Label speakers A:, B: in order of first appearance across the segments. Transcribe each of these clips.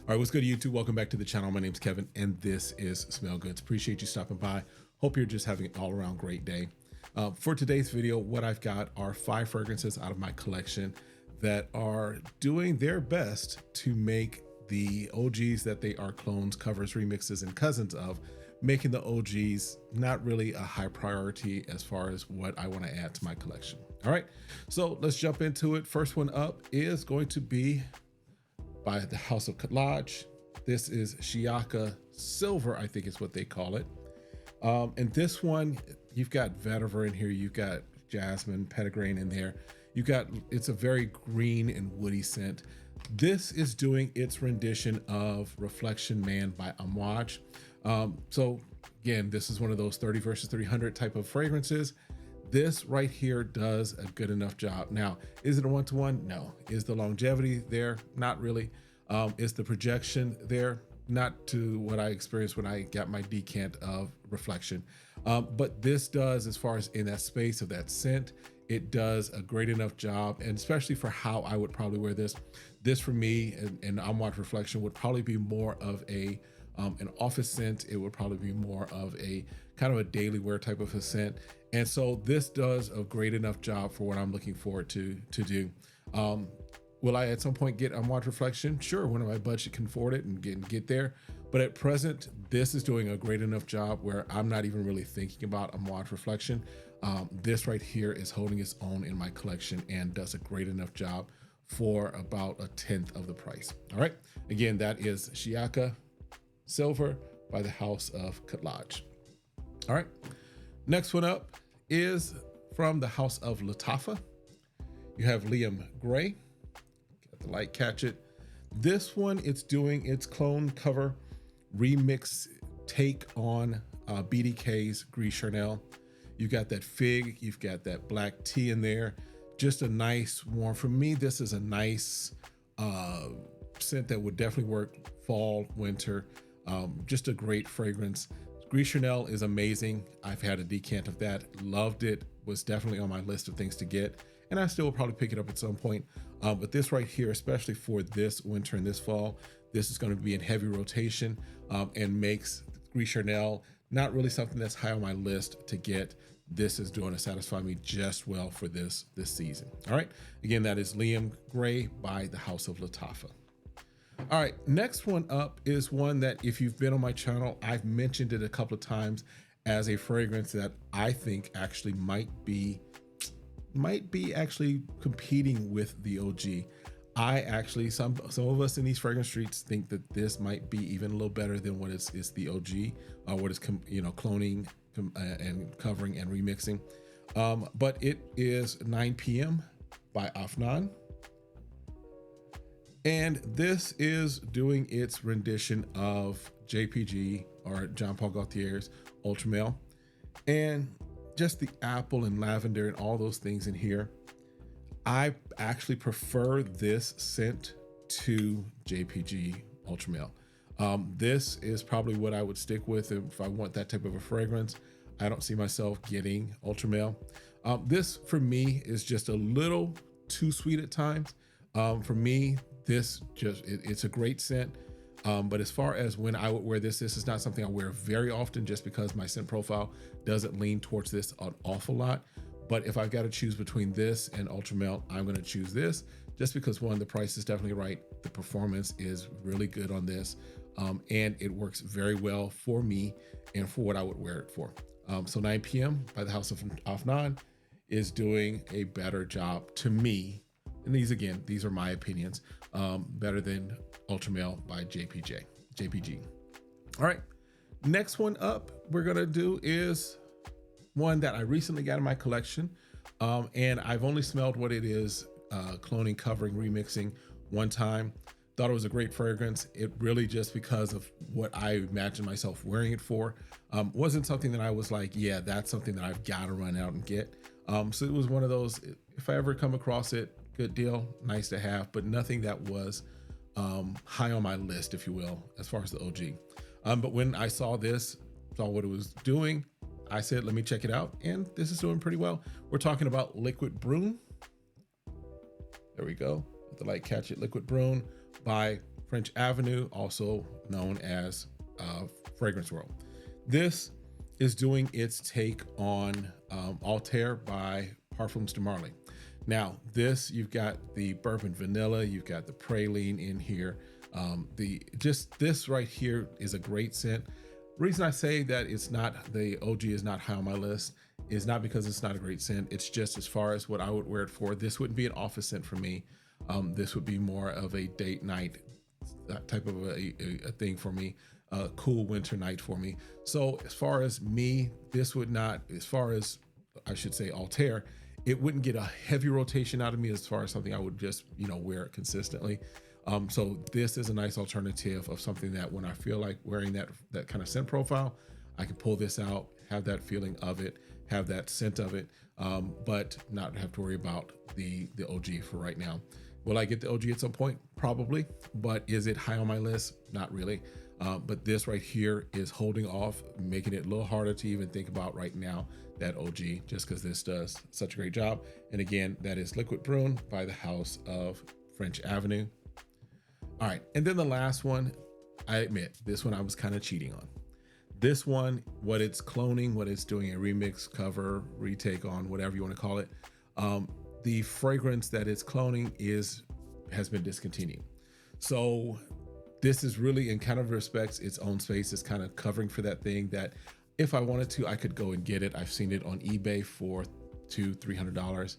A: All right, what's good, YouTube? Welcome back to the channel. My name's Kevin, and this is SmellGoodz. Appreciate you stopping by. Hope you're just having an all-around great day. For today's video, what I've got are 5 fragrances out of my collection that are doing their best to make the OGs that they are clones, covers, remixes, and cousins of, making the OGs not really a high priority as far as what I want to add to my collection. All right, so let's jump into it. First one up is going to be by the House of Khadlaj. This is Shiyaaka Silver, I think is what they call it. And this one, you've got vetiver in here, you've got jasmine, petitgrain in there. It's a very green and woody scent. This is doing its rendition of Reflection Man by Amouage. So again, this is one of those 30 versus 300 type of fragrances. This right here does a good enough job. Now, is it a one-to-one? No. Is the longevity there? Not really. Is the projection there? Not to what I experienced when I got my decant of Reflection. But this does, as far as in that space of that scent, it does a great enough job, and especially for how I would probably wear this. This for me and Amouage Reflection would probably be more of an office scent. It would probably be more of a kind of a daily wear type of a scent. And so this does a great enough job for what I'm looking forward to do. Will I at some point get Amouage Reflection? Sure, when my budget can afford it and get there. But at present, this is doing a great enough job where I'm not even really thinking about Amouage Reflection. This right here is holding its own in my collection and does a great enough job for about 1/10 of the price. All right, again, that is Shiyaaka Silver by the House of Khadlaj. All right, next one up is from the House of Lattafa. You have Liam Gray. Got the light, catch it. This one, it's doing its clone cover remix take on BDK's Gris Charnel. You've got that fig, you've got that black tea in there. Just a nice warm, for me, this is a nice scent that would definitely work fall, winter. Just a great fragrance. Gris Charnel is amazing. I've had a decant of that, loved it, was definitely on my list of things to get, and I still will probably pick it up at some point. But this right here, especially for this winter and this fall, this is going to be in heavy rotation and makes Gris Charnel not really something that's high on my list to get. This is doing to satisfy me just well for this season. All right, again, that is Liam Gray by the House of Lattafa. All right, next one up is one that if you've been on my channel, I've mentioned it a couple of times as a fragrance that I think actually might be actually competing with the OG. I actually, some of us in these fragrance streets think that this might be even a little better than what is the OG, what is cloning and covering and remixing. But it is 9 p.m. by Afnan. And this is doing its rendition of JPG, or Jean Paul Gaultier's Ultra Male. And just the apple and lavender and all those things in here. I actually prefer this scent to JPG Ultra Male. This is probably what I would stick with if I want that type of a fragrance. I don't see myself getting Ultra Male. This for me is just a little too sweet at times. For me, this it's a great scent. But as far as when I would wear this is not something I wear very often just because my scent profile doesn't lean towards this an awful lot. But if I've got to choose between this and Ultra Male, I'm going to choose this just because, one, the price is definitely right. The performance is really good on this. And it works very well for me and for what I would wear it for. So 9 p.m. by the House of Afnan is doing a better job to me. And these are my opinions, better than Ultra Male by JPG. All right, next one up we're going to do is one that I recently got in my collection, and I've only smelled what it is, cloning, covering, remixing one time. Thought it was a great fragrance. It really, just because of what I imagined myself wearing it for, wasn't something that I was like, yeah, that's something that I've got to run out and get. So it was one of those, if I ever come across it, good deal, nice to have, but nothing that was high on my list, if you will, as far as the OG. But when I saw this, saw what it was doing, I said, let me check it out. And this is doing pretty well. We're talking about Liquid Brun. There we go. Let the light catch it. Liquid Brun by French Avenue, also known as Fragrance World. This is doing its take on Altair by Parfums de Marly. Now, this, you've got the bourbon vanilla, you've got the praline in here. This right here is a great scent. Reason I say that it's not, the OG is not high on my list is not because it's not a great scent. It's just as far as what I would wear it for. This wouldn't be an office scent for me. This would be more of a date night type of a thing for me. A cool winter night for me. So as far as me, this would not, as far as I should say Altair, it wouldn't get a heavy rotation out of me as far as something I would just, wear it consistently. So this is a nice alternative of something that when I feel like wearing that kind of scent profile, I can pull this out, have that feeling of it, have that scent of it, but not have to worry about the OG for right now. Will I get the OG at some point? Probably, but is it high on my list? Not really. But this right here is holding off, making it a little harder to even think about right now, that OG, just because this does such a great job. And again, that is Liquid Brun by the house of French Avenue. All right, and then the last one, I admit, this one I was kind of cheating on. This one, what it's cloning, what it's doing a remix, cover, retake on, whatever you want to call it, the fragrance that it's cloning has been discontinued. So this is really, in kind of respects, its own space. It's kind of covering for that thing that if I wanted to, I could go and get it. I've seen it on eBay for $200-300.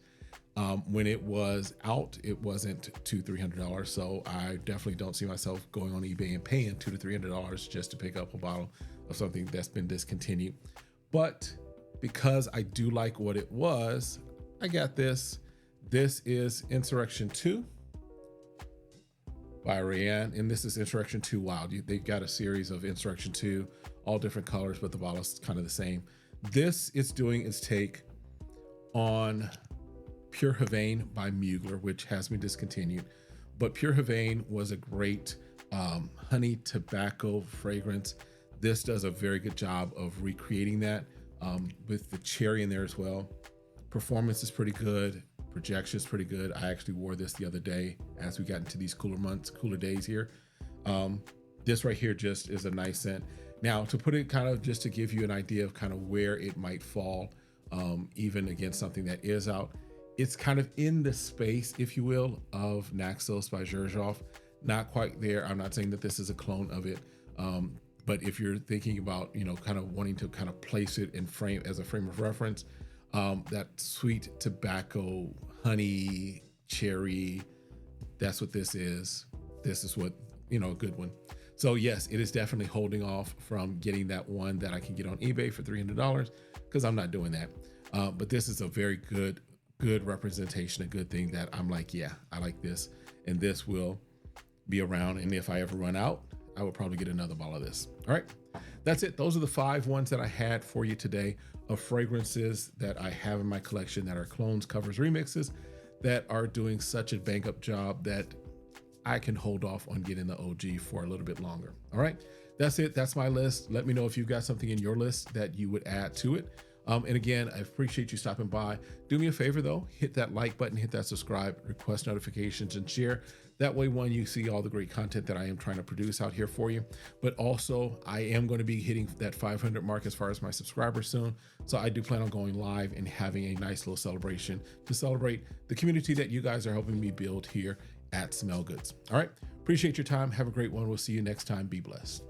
A: When it was out, it wasn't $200-300. So I definitely don't see myself going on eBay and paying $200-300 just to pick up a bottle of something that's been discontinued. But because I do like what it was, I got this. This is Insurrection II by Rayanne, and this is Insurrection II Wild. They've got a series of Insurrection II, all different colors, but the bottle's kind of the same. This is doing its take on Pure Havane by Mugler, which has been discontinued. But Pure Havane was a great honey tobacco fragrance. This does a very good job of recreating that with the cherry in there as well. Performance is pretty good. Projection is pretty good. I actually wore this the other day as we got into these cooler months, cooler days here. This right here just is a nice scent. Now, to put it kind of just to give you an idea of kind of where it might fall, even against something that is out, it's kind of in the space, if you will, of Naxos by Xerjoff. Not quite there. I'm not saying that this is a clone of it. But if you're thinking about, kind of wanting to kind of place it in frame as a frame of reference, that sweet tobacco, honey, cherry, that's what this is. This is what, a good one. So yes, it is definitely holding off from getting that one that I can get on eBay for $300 because I'm not doing that. But this is a very good representation, a good thing that I'm like, yeah, I like this, and this will be around. And if I ever run out, I will probably get another bottle of this. All right, that's it. Those are the 5 ones that I had for you today of fragrances that I have in my collection that are clones, covers, remixes that are doing such a bang up job that I can hold off on getting the OG for a little bit longer. All right, that's it. That's my list. Let me know if you've got something in your list that you would add to it. And again, I appreciate you stopping by. Do me a favor though, hit that like button, hit that subscribe, request notifications, and share. That way, one, you see all the great content that I am trying to produce out here for you. But also, I am going to be hitting that 500 mark as far as my subscribers soon. So I do plan on going live and having a nice little celebration to celebrate the community that you guys are helping me build here at SmellGoodz. All right, appreciate your time. Have a great one. We'll see you next time. Be blessed.